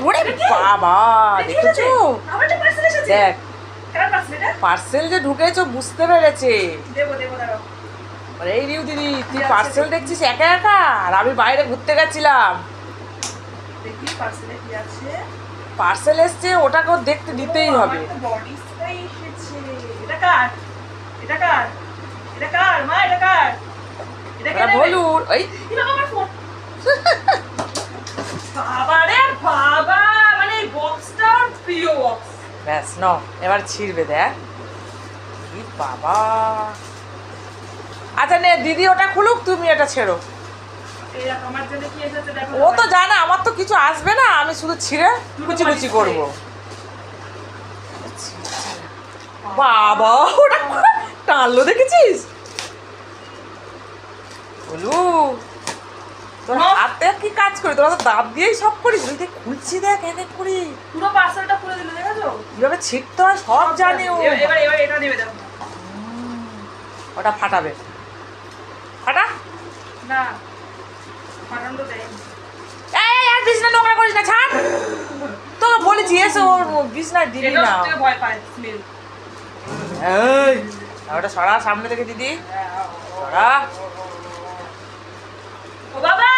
ওরে বাবা, দেখেছো? দেখ পার্সেল যে ঢুকেছো বুঝতে পেরেছে। এই রিউ দিদি, তুই পার্সেল দেখছিস একা একা, আর আমি বাইরে ঘুরতে গেছিলাম। পার্সেল এসছে, ওটাকেও দেখতে দিতেই হবে। বলুন ওই ব্যাস ন, এবার ছিড়বে দেখ। বাবা, আচ্ছা নে দিদি ওটা খুলুক, তুমি এটা ছেড়ো। ও তো জানে আমার তো কিছু আসবে না, আমি শুধু ছিঁড়ে কুচি কুচি করবো। বাবা, ওটা টানলো দেখেছিস? বলু, তোর হাতে কি কাজ করি, তোরা তো দাঁত দিয়েই সব করিস। তুই দেখ খুলছি, দেখ এক এক করি পুরো পার্সেলটা খুলে দিল, দেখেছো কিভাবে ছিঁড়তে হয় সব জানে ও। এবার এটা নেবে দেখো। ওটা ফাটাবে, ফাটা না ফাটানো তো দেয়। এই আর বিছনা নোংরা করিস না, ছাড়। তোকে বলেছি এসে ওর বিছনায় দিবি এটা না। সবথেকে ভয় পায় স্মেল। এই ওটা সরা সামনে থেকে দিদি, সরা। ও বাবা